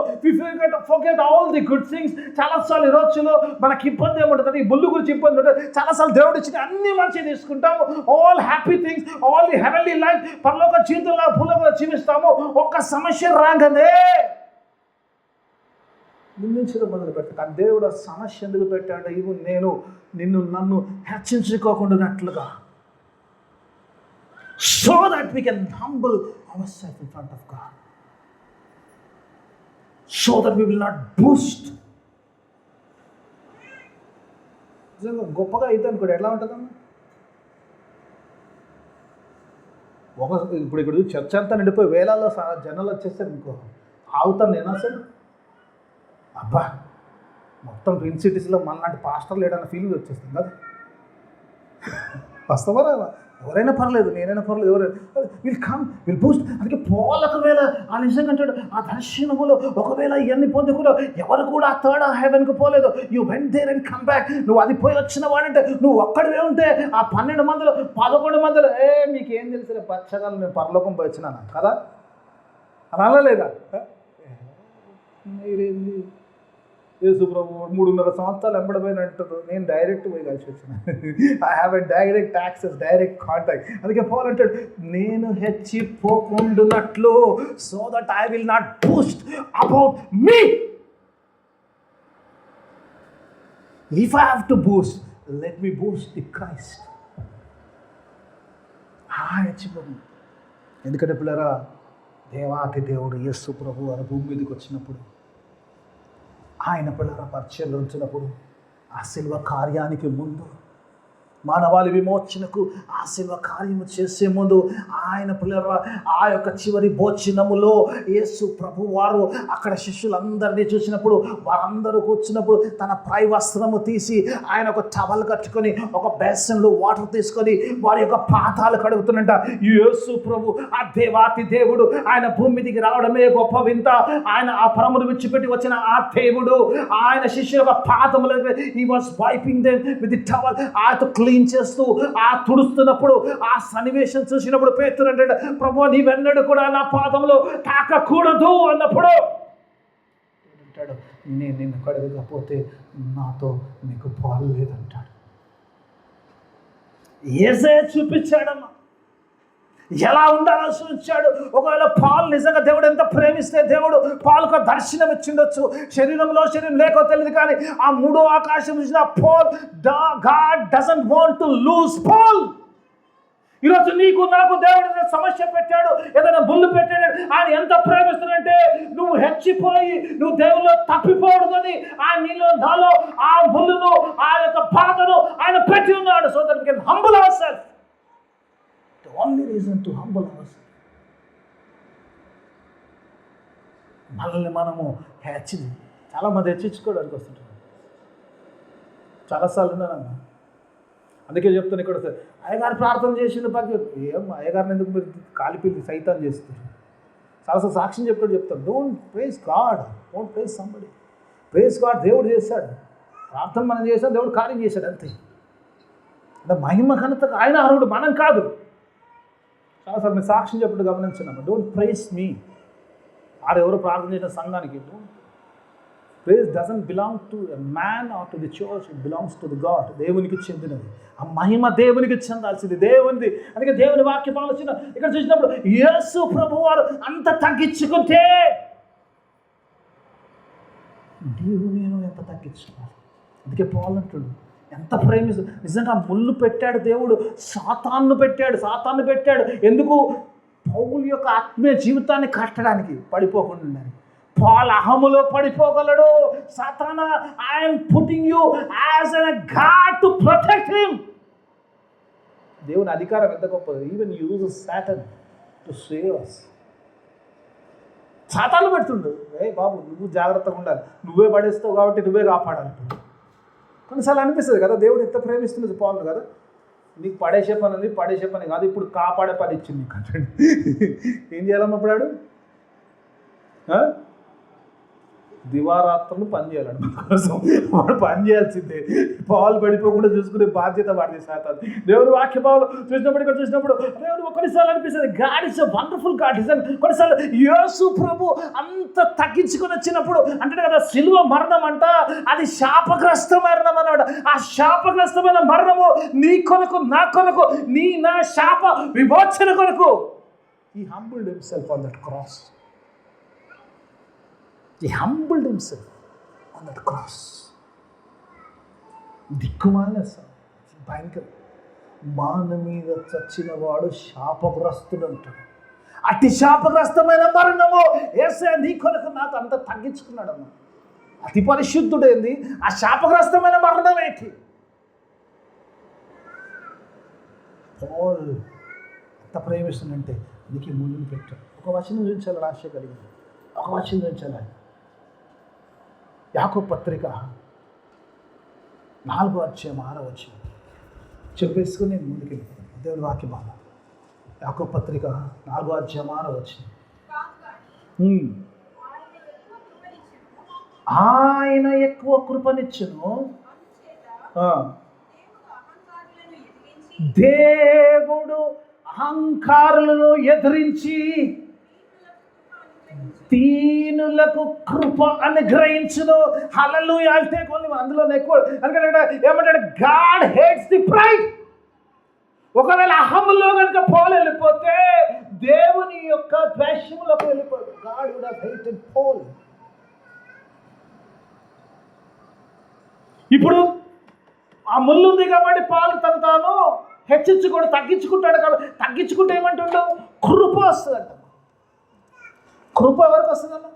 forget all the good things. చాలాసార్లు ఈ రోజులో మనకి ఇబ్బంది ఏముంటుంది, ఈ ముళ్ళు గురించి ఇబ్బంది ఉంటుంది. చాలాసార్లు దేవుడు ఇచ్చిన అన్ని మంచిగా తీసుకుంటాము. All happy things, all the heavenly life, పరలోక జీవితంలో భూలోకంలో జీవిస్తాము. ఒక్క సమస్య రాగానే నిందించడం మొదలు పెడతాను. దేవుడు ఆ సమస్య ఎందుకు పెట్టాడు? ఇవి నేను నన్ను హెచ్చించుకోకుండానట్లుగా, so that we can humble ourselves in front of God, so that we will not boast. నిజంగా గొప్పగా అయితే అనుకోండి ఎట్లా ఉంటుందమ్మా? ఇప్పుడు ఇక్కడ చర్చ అంతా నిండిపోయి వేలాల్లో జనాలు వచ్చేస్తారు అనుకో, ఆగుతాను నేను అసలు. అబ్బా మొత్తం ట్విన్ సిటీస్లో మనలాంటి పాస్టర్ లేడన్న ఫీలింగ్ వచ్చేస్తుంది కదా. వస్తావా రావా? ఎవరైనా పర్లేదు, నేనైనా పర్లేదు, ఎవరైనా విల్ బూస్ట్. అందుకే పౌలు ఒకవేళ ఆ నిజంగా అంటాడు ఆ దర్శనములో ఒకవేళ ఇవన్నీ పొందుకులో ఎవరు కూడా ఆ థర్డ్ హెవెన్కి పోలేదు. You went there and come back. నువ్వు అది పోయి వచ్చిన వాడంటే నువ్వు ఒక్కడివే ఉంటే ఆ 12 మందిలో 11 మందిలో మీకేం తెలుసు పచ్చగాలు నేను పరలోకం పోయి వచ్చినాను కదా అని అనలేదా? మీరేంది యేసు ప్రభు 3.5 సంవత్సరాలు ఎంబడిపోయినట్టు నేను డైరెక్ట్ పోయి కలిసి వచ్చిన. I have a direct access, direct contact. అందుకే పౌలు అంటాడు నేను హెచ్చిపోకుండునట్లు, so that I will not boost about me. If I have to boost, let me boost the Christ. హెచ్చిపోకు. ఎందుకంటే పిల్లరా దేవాతి దేవుడు యేసు ప్రభు అని భూమి మీదకి వచ్చినప్పుడు ఆయన పిల్లల పరిచయంలో ఉంచినప్పుడు ఆ శిల్వ కార్యానికి ముందు మానవాళి విమోచనకు ఆ శిల్వ కార్యము చేసే ముందు ఆయన పిల్లల ఆ యొక్క చివరి భోజనములో యేసు ప్రభు వారు అక్కడ శిష్యులందరినీ చూసినప్పుడు వారందరూ కూర్చున్నప్పుడు తన పై వస్త్రము తీసి ఆయన ఒక టవల్ కట్టుకొని ఒక బేసన్లో వాటర్ తీసుకొని వారి యొక్క పాదాలు కడుగుతున్నట. యేసు ప్రభు ఆ దేవాతి దేవుడు ఆయన భూమి మీదికి రావడమే గొప్ప వింత. ఆయన ఆ పరమును విడిచిపెట్టి వచ్చిన ఆ దేవుడు ఆయన శిష్యుల యొక్క పాదములకు he was wiping them with the towel. ఆయనతో క్లీన్ చేస్తూ ఆ తుడుస్తున్నప్పుడు ఆ సన్నివేశం చూసినప్పుడు పేతురు అంటే ప్రభు నీవెన్నడూ కూడా నా పాదంలో తాకకూడదు అన్నప్పుడు అంటాడు నేను నిన్ను కడగకపోతే నాతో నీకు పాలు లేదంటాడు. యేసయ్య చూపించాడమ్మా ఎలా ఉండాలో చూపించాడు. ఒకవేళ పాలు నిజంగా దేవుడు ఎంత ప్రేమిస్తే దేవుడు పాలుకు దర్శనం ఇచ్చిండొచ్చు. శరీరంలో శరీరం లేకో తెలియదు కానీ ఆ 3వ ఆకాశం చూసిన Paul, God doesn't want to lose Paul. ఈరోజు నీకు నాకు దేవుడు సమస్య పెట్టాడు, ఏదైనా బుల్లు పెట్టాడు. ఆయన ఎంత ప్రేమిస్తాడంటే నువ్వు హెచ్చిపోయి నువ్వు దేవుల్లో తప్పిపోవడదని ఆయన నీలో నాలో ఆ బుల్లును ఆ యొక్క బాధను ఆయన పెట్టి ఉన్నాడు. So that we can humble our self. The only reason to humble ourselves. మనల్ని మనము చాలామంది హెచ్చించుకోవడానికి వస్తుంటారు. చాలాసార్లు ఉన్నానమ్మా. అందుకే చెప్తాను ఇక్కడ అయ్యగారు ప్రార్థన చేసిన పక్కన ఏం అయ్యగారిని ఎందుకు మీరు కాలిపిల్లి సైతాన్ని చేస్తారు. చాలాసార్లు సాక్ష్యం చెప్తాడు, don't praise God, don't praise somebody. Praise God, దేవుడు చేశాడు. ప్రార్థన మనం చేసాం, దేవుడు కార్యం చేశాడు, అంతే. అంటే మహిమ ఘనతకు ఆయన అర్హుడు, మనం కాదు. చాలాసార్లు మీరు సాక్ష్యం చెప్పడం గమనించున్నాము. డోంట్ ప్రేజ్ మీ. ఎవరు ప్రార్థన చేసిన సంఘానికి praise doesn't belong to a man or to the church, it belongs to the God. దేవునికి చెందినది. ఆ మహిమ దేవునికి చెందాల్సింది, దేవునిది. అందుకే దేవుని వాక్యం ఆలోచన ఇక్కడ చూసినప్పుడు యేసు ప్రభు వారు అంత తగ్గించుకుంటే నీవు నేను ఎంత తగ్గించుకోవాలి. అందుకే పౌలు అంటాడు, ఎంత ప్రేమిస్తు. నిజంగా ముళ్ళు పెట్టాడు దేవుడు, సాతాను పెట్టాడు. ఎందుకు? పౌలు యొక్క ఆత్మీయ జీవితాన్ని కట్టడానికి, పడిపోకుండా ఉండాలి. పౌలు అహములో పడిపోగలడు. సాతానా, I'm putting you as a god to protect him. దేవుని అధికారం ఎంత గొప్పది. Even uses Satan to save us. Satan పెడుతుండు, బాబు నువ్వు జాగ్రత్తగా ఉండాలి, నువ్వే పడేస్తావు కాబట్టి నువ్వే కాపాడాలి. కొన్నిసార్లు అనిపిస్తుంది కదా, దేవుడు ఎంత ప్రేమిస్తున్నది పౌలు కదా. నీకు పడేసే పని కాదు, ఇప్పుడు కాపాడే పని ఇచ్చింది నీకు అంటాడు. ఏం చేయాలమ్మా ఇప్పుడు? దివారాత్రులు పని చేయాలండి మన కోసం. వాడు పని చేయాల్సిందే. పౌలు పడిపోకుండా చూసుకునే బాధ్యత వాడిది సాతాను. దేవుడు వాక్య పౌలు చూసినప్పుడు దేవుడు కొన్నిసార్లు అనిపిస్తుంది God is a wonderful God. కొన్నిసార్లు యేసు ప్రభు అంత తగ్గించుకొని వచ్చినప్పుడు అంటాడు కదా, సిలువ మరణం అంట అది శాపగ్రస్త మరణం అన్నాడు. ఆ శాపగ్రస్తమైన మరణము నీ కొరకు, నా కొరకు, నా శాప విమోచన కొరకు. He humbled himself on that cross. He humbled himself on that cross. దిక్కుమాలిన భయంకర మాన మీద చచ్చిన వాడు శాపగ్రస్తుడు అంటాడు. అతి శాపగ్రస్తమైన మరణము యేసయ్య నీ కొరకు నాకు అంత తగ్గించుకున్నాడు అన్న. అతి పరిశుద్ధుడేంది, ఆ శాపగ్రస్తమైన మరణం ఏంటి? పౌలు ఎంత ప్రేమిస్తుందంటే నీకు ముందుకు పెట్టాడు. ఒక వచనం చూపించాలి, రాష్ట్ర కలిగింది. ఒక వచనం చూపించాలి. యాకోబు పత్రిక 4వ అధ్యాయం 6వ వచనం చెప్పేసుకుని నేను ముందుకు వెళ్ళిపోతాను. దేవుని వాక్య బాగా యాకోబు పత్రిక 4వ అధ్యాయం 6వ వచనం. ఆయన ఎక్కువ కృపనిచ్చును, దేవుడు అహంకారులను ఎదిరించి దీనులకు కృప అనుగ్రహించును. హల్లెలూయా. అయితే కొన్ని అందులో ఎక్కువ ఏమంటాడు, గాడ్ హేట్స్ ది ప్రైడ్. ఒకవేళ అహంలో కనుక పౌలు వెళ్ళిపోతే దేవుని యొక్క ద్వేషములకు వెళ్ళిపోదు. God would have hated Paul. ఇప్పుడు ఆ ముళ్ళు ఉంది కాబట్టి పౌలు తాను హెచ్చించుకోడు, తగ్గించుకుంటాడు. కాబట్టి తగ్గించుకుంటే ఏమంటాడు, కృప వస్తుందంట. కృప ఎవరికి వస్తుందన్న?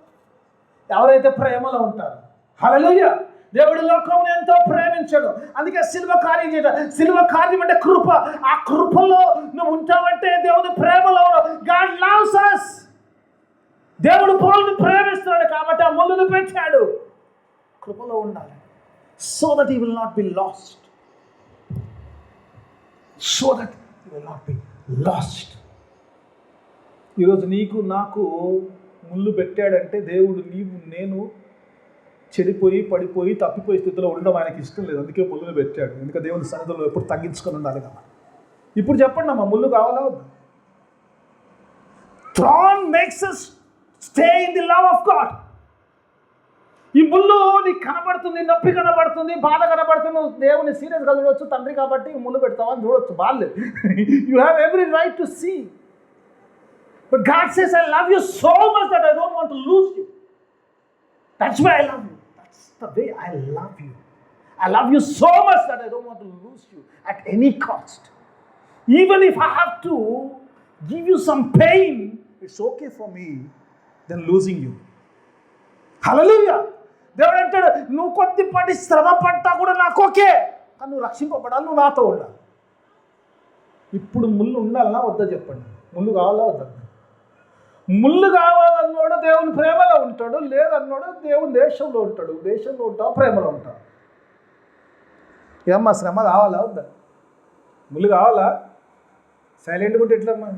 ఎవరైతే ప్రేమలో ఉంటారో. హల్లెలూయా. దేవుడు లోకమును ఎంతో ప్రేమించాడు, అందుకే సిలువ కార్యం చేయడం. సిలువ కార్యం అంటే కృప. ఆ కృపలో నువ్వు ఉంటావంటే దేవుని ప్రేమలో. God loves us. దేవుడు పౌలుని ప్రేమిస్తున్నాడు కాబట్టి ఆ ముళ్ళును పెట్టాడు. కృపలో ఉండాలి. So that he will not be last. ఈరోజు నీకు నాకు ముళ్ళు పెట్టాడంటే దేవుడు నేను చెడిపోయి పడిపోయి తప్పిపోయే స్థితిలో ఉండడం ఆయనకి ఇష్టం లేదు. అందుకే ముళ్ళును పెట్టాడు. ఎందుకంటే దేవుని సన్నిధిలో ఎప్పుడు తగ్గించుకొని ఉండాలి కదా. ఇప్పుడు చెప్పండి అమ్మా, ముళ్ళు కావాలా? థ్రాన్ makes us stay in the love of God. ఈ ముళ్ళు నీకు కనబడుతుంది, నొప్పి కనబడుతుంది, బాధ కనబడుతుంది. నువ్వు దేవుని సీరియస్గా చూడవచ్చు, తండ్రి కాబట్టి ముళ్ళు పెడతావని చూడవచ్చు, బాగాలేదు. You have every right to see. But God says, I love you so much that I don't want to lose you. That's why I love you. That's the way I love you. I love you so much that I don't want to lose you at any cost. Even if I have to give you some pain, it's okay for me than losing you. Hallelujah. దేవుడు అంటాడు, నువ్వు కొద్దిపాటి శ్రమ పడ్డా కూడా నాకు okay, కానీ నువ్వు రక్షింపబడాలి, నువ్వు నాతో ఉండాలి. ఇప్పుడు ముళ్ళు ఉండాలన్నా వద్దా చెప్పండి? ముళ్ళు కావాలా వద్దా? ముళ్ళు కావాలన్నాడు దేవుని ప్రేమలో ఉంటాడు, లేదన్నాడు దేవుని దేశంలో ఉంటాడు. దేశంలో ఉంటావు, ప్రేమలో ఉంటావు. ఏమ్మా శ్రమ కావాలా వద్దా? ముళ్ళు కావాలా? సైలెంట్గా ఉంటే ఎట్లమ్మా?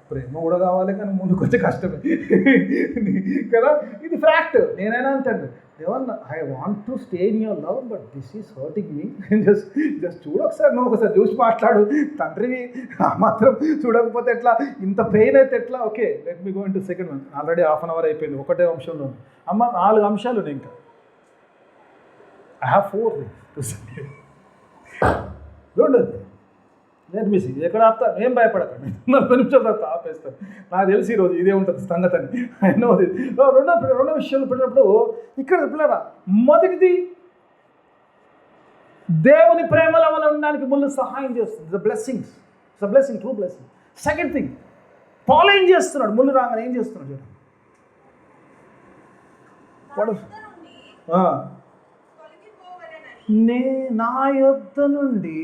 ప్రేమ కూడా కావాలి కానీ ముందుకు వచ్చే కష్టమే కదా. ఇది ఫ్యాక్ట్. నేనైనా అంటాను, Devan I want to stay in your love but this is hurting me. Just చూడు ఒకసారి, నువ్వు ఒకసారి చూసి మాట్లాడు. తండ్రివి ఆ మాత్రం చూడకపోతే ఎట్లా? ఇంత పెయిన్ అయితే ఎట్లా? Okay, let me go into second one. Already half an hour అయిపోయింది ఒకటే అంశంలో. అమ్మ 4 అంశాలు ఉన్నాయి ఇంకా. I have 4 things. నేను మిస్ ఎక్కడ ఆపుతా, ఏం భయపడకండి. 40 నిమిషాల తర్వాత ఆపేస్తాను. నాకు తెలిసి ఈరోజు ఇదే ఉంటుంది సంగతి అని. అయినో రెండో విషయాలు పెట్టినప్పుడు ఇక్కడ పిల్లరా, మొదటిది దేవుని ప్రేమలో మనం ఉండడానికి ముళ్ళు సహాయం చేస్తుంది. The blessings, the blessing, true blessing. Second thing, Paul ఏం చేస్తున్నాడు? ముళ్ళు రాగానే ఏం చేస్తున్నాడు? నా యొద్ద నుండి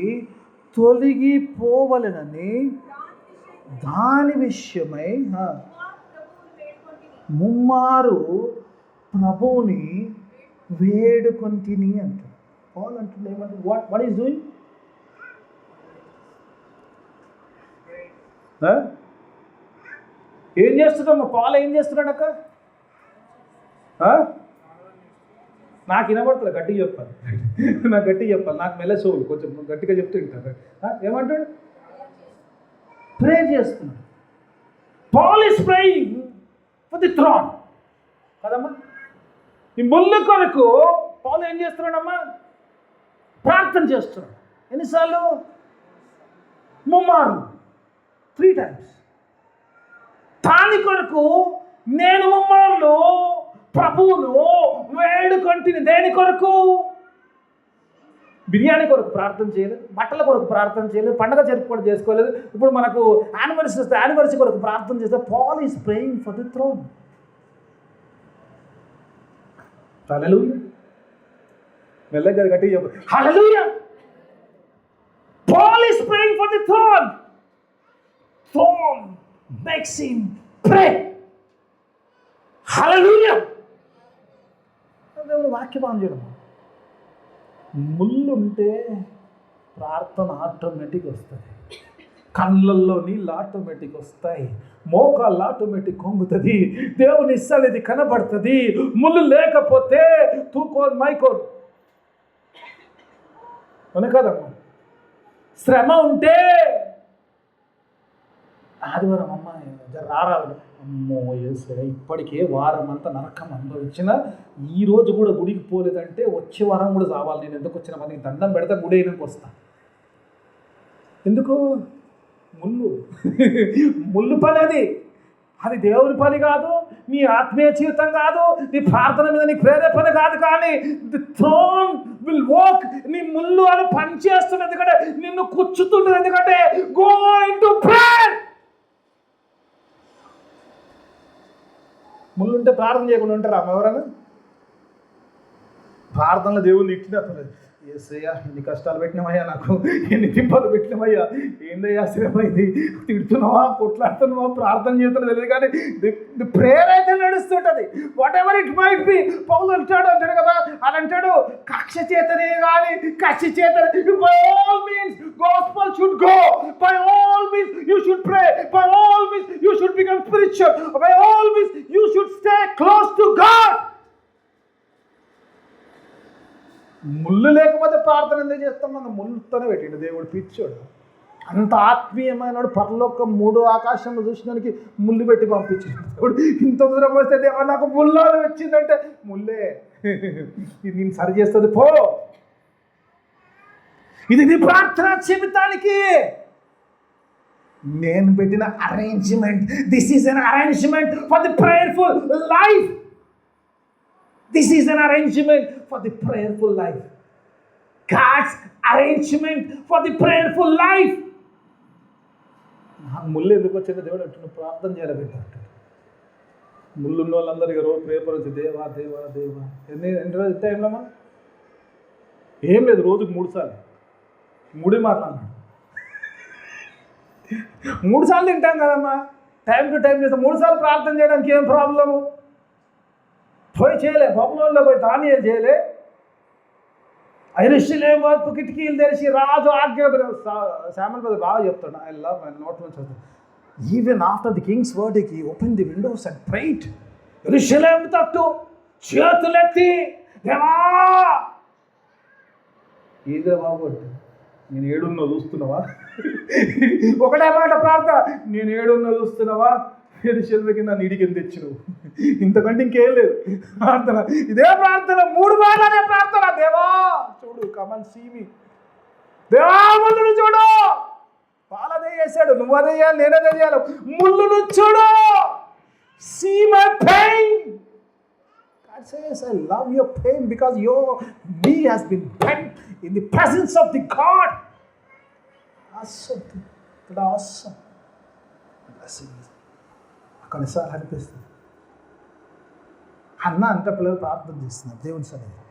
తొలగిపోవలెనని దాని విషయమై ముమ్మారు ప్రభువుని వేడుకొంటిని అంటాడు. పాల్ అంటుంది ఏమంటే, వాట్ ఈస్ డూయింగ్? ఏం చేస్తున్నామ్మా? పాల్ ఏం చేస్తున్నాడక్క? నాకు వినబడుతుంది, గట్టిగా చెప్పాలి. నాకు గట్టిగా చెప్పాలి, నాకు మెల్లసోలు కొంచెం గట్టిగా చెప్తూ ఉంటాను. ఏమంటాడు? ప్రే చేస్తున్నాడు. Paul is praying for the thorn కదమ్మా. ఈ ముళ్ళు కొరకు పాల్ ఏం చేస్తున్నాడమ్మా? ప్రార్థన చేస్తున్నాడు. ఎన్నిసార్లు? ముమ్మారు, 3 times. దాని కొరకు నేను ముమ్మార్లు ప్రభువును వేడుకొంటిని. దేని కొరకు? బిర్యానీ కొరకు ప్రార్థన చేయలేదు, బట్టల కొరకు ప్రార్థన చేయలేదు, పండగ జరుపుకోవడం చేసుకోలేదు. ఇప్పుడు మనకు యానివర్సరీ వస్తే యానివర్సరీ కొరకు ప్రార్థన చేస్తే Paul is praying for the throne. Hallelujah. మెల్లగా గట్టిగా చెప్పు, hallelujah. Paul is praying for the throne. Throne makes him pray. Hallelujah. దేవుడు వాక్యపాలన చేయడం. ముళ్ళుంటే ప్రార్థన ఆటోమేటిక్ వస్తుంది, కళ్ళల్లో నీళ్ళు ఆటోమేటిక్ వస్తాయి, మోకాళ్ళు ఆటోమేటిక్ కొంగుతుంది, దేవుని ఇస్సలేది కనబడుతుంది. ముళ్ళు లేకపోతే తూకోన్ మైకోన్ అనే కదమ్మా. శ్రమ ఉంటే ఆదివారం అమ్మాయి రారాదు, అమ్మో ఏసే ఇప్పటికే వారం అంతా నరకం అనుభవించిన, ఈరోజు కూడా గుడికి పోలేదంటే వచ్చే వారం కూడా చావాలి. నేను ఎందుకు వచ్చిన మనకి దండం పెడితే గుడి అయినాక వస్తా. ఎందుకు? ముళ్ళు పని అది దేవుని పని కాదు, నీ ఆత్మీయ జీవితం కాదు, నీ ప్రార్థన మీద నీ ప్రేరేపణ కాదు. కానీ ది థ్రోన్ విల్ వాక్. నీ ముళ్ళు అని పని చేస్తుంది, ఎందుకంటే నిన్ను కూర్చుతుంటుంది. ఎందుకంటే గో ఇంటూ ప్రేయర్. ముళ్ళుంటే ప్రార్థన చేయకుండా ఉంటారా అమ్మ? ఎవరైనా ప్రార్థనలో దేవుని తిట్టినప్పుడు, ఏసయ్యా ఎన్ని కష్టాలు పెట్టినామయ్యా, నాకు ఎన్ని తిప్పలు పెట్టినామయ్యా, ఏందయ్యా శ్రమైంది, తిడుతున్నావా, కొట్లాడుతున్నావా, ప్రార్థన చేస్తున్నా తెలియదు. కానీ ది ప్రేయర్ అయితే నడుస్తుంటుంది. Whatever it might be. Paul అంటాడు కదా, అని అంటాడు, కక్ష చేతనే కానీ కక్ష చేతనే. By all means gospel should go. By all means you should pray. By all means you should become spiritual. By all means you should stay close to God. ముళ్ళు లేకపోతే ప్రార్థన ఎందుకు చేస్తాం? మనం ముళ్ళుతోనే పెట్టిండు దేవుడు. పిచ్చోడు అంత ఆత్మీయమైనడు, పరలోకం 3 ఆకాశంలో చూసినానికి ముళ్ళు పెట్టి పంపించాడు దేవుడు. ఇంత దూరం వస్తే దేవా నాకు ముళ్ళని వచ్చిందంటే, ముళ్ళే ఇది నేను సరి చేస్తుంది పో. ఇది నీ ప్రార్థన జీవితానికి నేను పెట్టిన arrangement. This is an arrangement for the prayerful life. This is an arrangement for the prayerful life. God's arrangement for the prayerful life. ముళ్ళు ఎందుకు వచ్చిందో దేవుడు అంటున్నాడు, ప్రార్థన చేయాలి పెట్టాడు. ముళ్ళున్న వాళ్ళందరికీ రోజు పేపర్ వచ్చి దేవా దేవా దేవా ఎన్ని రోజు టైంలోమా? ఏం లేదు, రోజుకు 3 సార్లు 3 మాట్లాడినాడు. 3 సార్లు తింటాం కదమ్మా, టైం టు టైం చేస్తాం. 3 సార్లు ప్రార్థన చేయడానికి ఏం ప్రాబ్లము? పోయి చేయలే, బబులోన్లో పోయి దానియేలు చేయలే, యెరూషలేము వైపు కిటికీలు తెరిచి రాజు ఆజ్ఞ. శామ్యూయల్ బాగా చెప్తాడు, ఐ లవ్ మై నోట్ నుంచి Even after the king's verdict, he opened the windows and prayed. యెరూషలేము తట్టు చేతులెత్తి, దేవా ఏదిరా బాబు అంటే, నేను ఏడున్నా చూస్తున్నావా? ఒకటే మాట ప్రార్థన, నేను ఏడున్నా చూస్తున్నావా? యెరూషలేముకి నన్ను ఇడికి తెచ్చినవు, ఇంతకంటే ఇంకేం లేదు ప్రార్థన. ఇదే ప్రార్థన 3 మార్లు అనే ప్రార్థన. దేవా చూడు, కమన్ సీమి, దేవా ముళ్ళును చూడు. పాలదే చేశాడు, నువ్వు అదే చేయాలి, నేనదే చేయాలి. ముళ్ళును చూడు, see my pain. God says, I love your pain because your knee has been bent in the presence of the God. Awesome. Awesome. Blessing. కొన్నిసార్లు అనిపిస్తుంది, అన్న అంత పిల్లలు ప్రార్థన చేస్తున్నారు దేవుని సన్నిధిలో.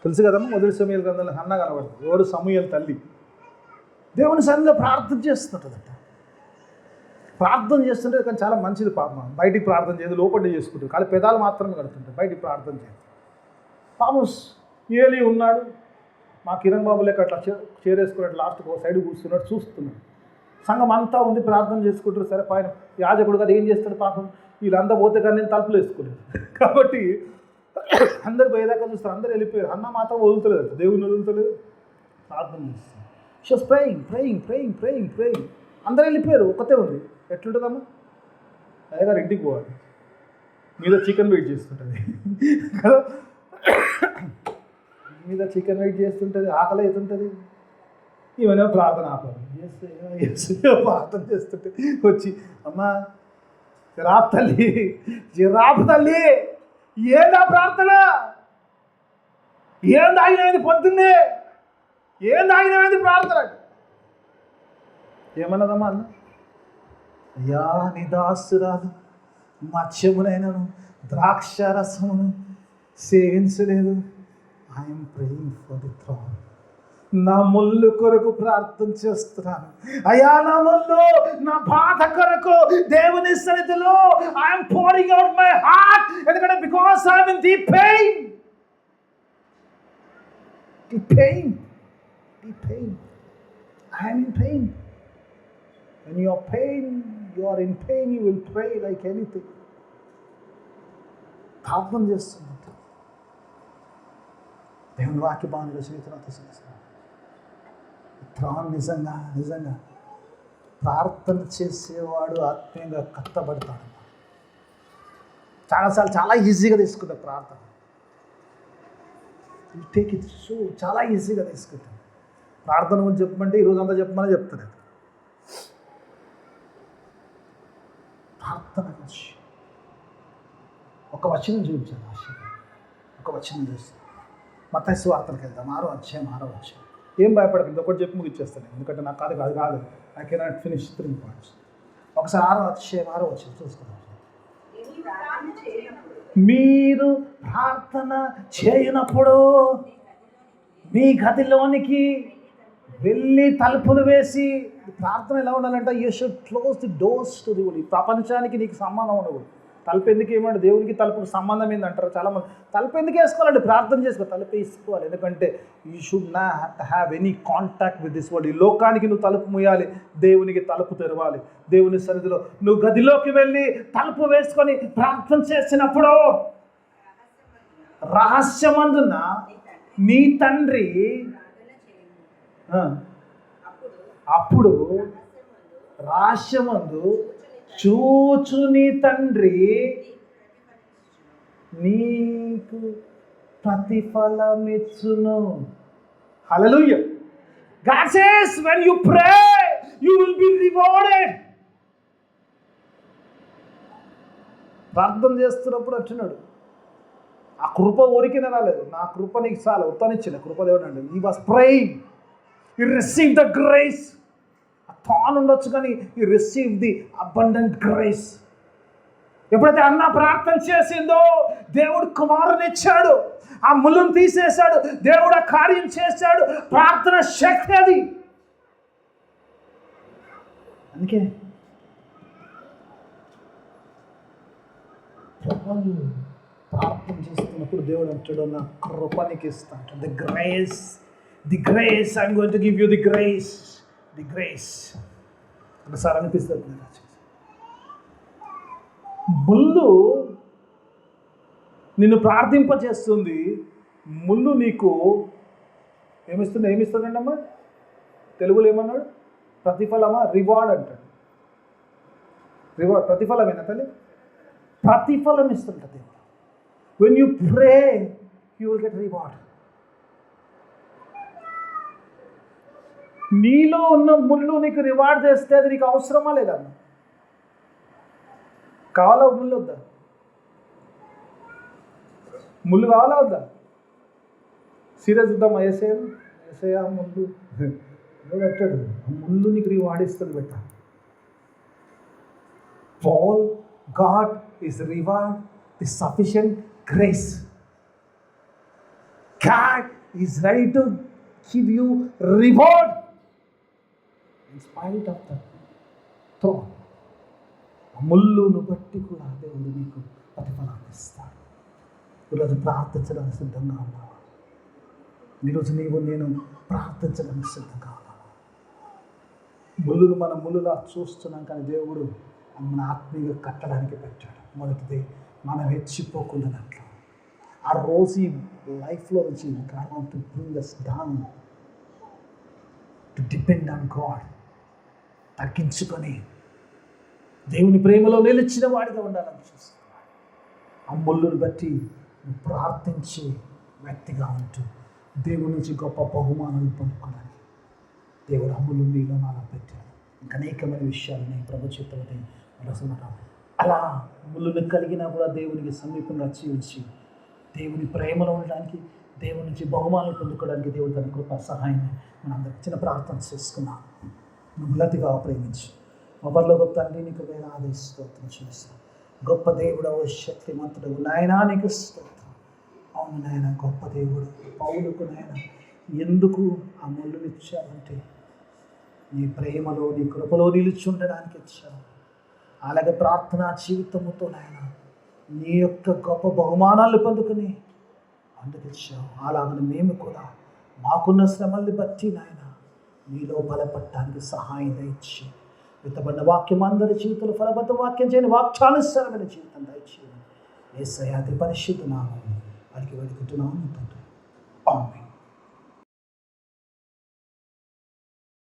తెలుసు కదమ్మా, మొదటి సమూయేలు గ్రంథంలో హన్న కనబడుతుంది. ఎవరు? సమూయేలు తల్లి దేవుని సన్నిధిలో ప్రార్థన చేస్తుంటుందట. ప్రార్థన చేస్తుంటే కానీ చాలా మంచిది. పాపం బయటికి ప్రార్థన చేయదు, లోపల చేసుకుంటుంది. కానీ పెదాలు మాత్రమే కడుతుంటాయి, బయటికి ప్రార్థన చేయదు. పాపం ఏలి ఉన్నాడు, మా కిరణ్ బాబు లెక్క అట్లా చేరేసుకున్నాడు, లాస్ట్కి ఒక సైడ్ కూర్చున్నాడు, చూస్తున్నాడు. సంఘం అంతా ఉంది, ప్రార్థన చేసుకుంటారు. సరే పైన యాజకుడు కదా ఏం చేస్తాడు పాపం, వీళ్ళంతా పోతే కానీ నేను తలుపులు వేసుకోలేదు కాబట్టి అందరు పోయేదాకా చూస్తారు. అందరు వెళ్ళిపోయారు, అన్న మాత్రం వదులుతలేదు, దేవుని వదులుతలేదు, ప్రార్థన చేస్తారు. She's praying praying praying praying praying. అందరు వెళ్ళిపోయారు, ఒక్కతే ఉంది. ఎట్లుంటుందమ్మా? అయ్యగారు ఇంటికి పోవాలి, మీద చికెన్ వెయిట్ చేస్తుంటుంది కదా, మీద చికెన్ వెయిట్ చేస్తుంటుంది, ఆకలి అవుతుంటుంది. ఇవన్నీ ప్రార్థన ఆపాలి, ప్రార్థన చేస్తుంటే వచ్చి, అమ్మా జిరాఫ్ తల్లి, జిరాఫ్ తల్లి ఏందా ప్రార్థన, ఏం తాగినది పొద్దున్నే, ఏం తాగినది ప్రార్థన. ఏమన్నదమ్మా అన్న? అయ్యా నీ దాసురాలు మత్స్యమునైనను ద్రాక్ష రసమును సేవించలేదు. I'm praying for the throne. నా ముళ్ళు కొరకు ప్రార్థన చేస్తున్నాను. అయ్యా నా ముళ్ళు, నా బాధ కొరకు దేవుని సన్నిధిలో I'm pouring out my heart. ఎందుకంటే because I'm in the pain. The pain, the pain. I'm in pain. When you are in pain, you will pray like anything. ప్రార్థన చేస్తున్నట్టు దేవుని వాక్య బాణుల చేతులతో చేస్తున్నాను. నిజంగా నిజంగా ప్రార్థన చేసేవాడు ఆత్మీయంగా కట్టబడతాడు. చాలాసార్లు చాలా ఈజీగా తీసుకుంటాం ప్రార్థన. టేక్ ఇట్ సో చాలా ఈజీగా తీసుకుంటాం. ప్రార్థన గురించి చెప్పమంటే ఈరోజు అంతా చెప్పమని చెప్తాను. ప్రార్థన గురించి ఒక వచనం చూపించాను. ఒక వచనం చూస్తాను. మత్తయి సువార్తలకు వెళ్దాం, 6వ అధ్యాయం. ఏం భయపడకండి, ఒకటి చెప్పి ముగిచ్చేస్తాను, ఎందుకంటే నాకు కాదు. I cannot finish 3 points. ఒకసారి 6వ అధ్యాయం చూసుకుందాం. మీరు ప్రార్థన చేయనప్పుడు మీ గదిలోనికి వెళ్ళి తలుపులు వేసి, ప్రార్థన ఎలా ఉండాలంటే you should close the doors to the world. ఈ ప్రపంచానికి నీకు సంబంధం ఉండకూడదు. తలుపు ఎందుకు ఏమంటే దేవునికి తలుపుకు సంబంధం ఏందంటారు చాలామంది. తలుపు ఎందుకు వేసుకోవాలండి? ప్రార్థన చేసుకో, తలుపు వేసుకోవాలి. ఎందుకంటే you should not have any contact with this world. ఈ లోకానికి నువ్వు తలుపు మూయాలి, దేవునికి తలుపు తెరవాలి. దేవుని సన్నిధిలో నువ్వు గదిలోకి వెళ్ళి తలుపు వేసుకొని ప్రార్థన చేసినప్పుడు రహస్యమందున నీ తండ్రి, అప్పుడు రహస్యమందు చూచు నీ తండ్రి నీకు ప్రతిఫలమిచ్చును. హల్లెలూయా. God says when you pray you will be rewarded. ప్రార్థన చేస్తున్నప్పుడు వచ్చినాడు, ఆ కృప ఊరికినే రాలేదు. నా కృప నీకు చాలా ఉత్తనిచ్చిన కృప దేవుడు అండి. He was praying, he received the grace. ఆ థాన్ ఉండొచ్చు కానీ he received the abundant grace. ఎప్పుడైతే అన్న ప్రార్థన చేసిందో దేవుడు కుమారుని ఇచ్చాడు, ఆ ముళ్ళును తీసేశాడు, దేవుడు ఆ కార్యం చేశాడు. ప్రార్థన శక్తి అది. అందుకే ప్రార్థన చేస్తున్నప్పుడు దేవుడు అంటాడు, నా కృపనికి ఇస్తాడు. The grace I'm going to give you the grace. ఒకసారి అనిపిస్తుంది, ముళ్ళు నిన్ను ప్రార్థింపచేస్తుంది, ముళ్ళు నీకు ఏమిస్తుందండి అమ్మా? తెలుగులో ఏమన్నాడు? ప్రతిఫలమా? రివార్డ్ అంటాడు. రివార్డ్ ప్రతిఫలమేనా తల్లి? ప్రతిఫలం ఇస్తుంట దేవుడు. When you pray you will get reward. నీలో ఉన్న ముళ్ళు నీకు రివార్డ్ చేస్తే అది నీకు అవసరమా లేదమ్మా? కావాలా ముళ్ళు వద్దా? ముళ్ళు కావాలా వద్దా? సీరియస్ ఇద్దామా? ఏసయ్యా ముళ్ళు పెట్టాడు, ముళ్ళు నీకు రివార్డ్ ఇస్తుంది బెట్ట. Paul, God is reward, the sufficient grace. God is ready to give you reward in spite of the thorn. ముళ్ళును బట్టి కూడా దేవుడు నీకు ప్రతిఫలాన్ని ఇస్తాడు. ఈరోజు ప్రార్థించడానికి సిద్ధంగా ఉన్నావా? ఈరోజు నేను ప్రార్థించడానికి సిద్ధంగా ఉన్నావా? ముళ్ళును మన ముళ్ళులా చూస్తున్నాం, కానీ దేవుడు మన ఆత్మీయంగా కట్టడానికి పెట్టాడు. మొదటిది మనం హెచ్చిపోకుండా దాంట్లో ఆ రోజు ఈ లైఫ్లో నుంచి God want to bring us down to depend on God. తగ్గించుకొని దేవుని ప్రేమలో నిలిచిన వాడిగా ఉండాలని చూస్తున్నాడు. ఆ ముళ్ళును బట్టి ప్రార్థించే వ్యక్తిగా ఉంటూ దేవుని నుంచి గొప్ప బహుమానాలు పొందుకోవడానికి దేవుడు ఆ ముళ్ళు నీలో నాలో పెట్టాడు. ఇంకా అనేకమైన విషయాలు నేను ప్రభు చిత్తమని అలా ముళ్ళును కలిగినా కూడా దేవునికి సమీపంగా జీవించి దేవుని ప్రేమలో ఉండడానికి, దేవుని నుంచి బహుమానాలు పొందుకోవడానికి దేవుడు తన కృప సహాయాన్ని మనందరికి చిన్న ప్రార్థన చేసుకున్నాం. నువ్వు లతిగా ప్రేమించు. మొబైల్లో గొప్ప తండ్రి నీకు వేలాది స్తోత్రం చేస్తాను. గొప్ప దేవుడు, శక్తిమంతుడు నాయనా నీకు స్తోత్రం. అవును నాయన, గొప్ప దేవుడు. పౌలుకు నాయన ఎందుకు ఆ ముళ్ళుని ఇచ్చావంటే నీ ప్రేమలో నీ కృపలో నిలిచి ఉండడానికి ఇచ్చావు. అలాగే ప్రార్థనా జీవితముతో నాయన నీ యొక్క గొప్ప బహుమానాలు పొందుకుని అందుకు ఇచ్చావు. అలాగని మేము కూడా మాకున్న శ్రమల్ని బట్టి నాయన నీలో బలపడటానికి సహాయం దయచి విత్తబడిన వాక్యం అందరి జీవితంలో ఫలబద్ధ వాక్యం చేయని వాక్యానుసారమైన జీవితం దయచేయండి. యేసయ్య అతి పరిశుద్ధ నామములో అడిగి వేడుకుంటున్నాను తండ్రి. ఆమేన్.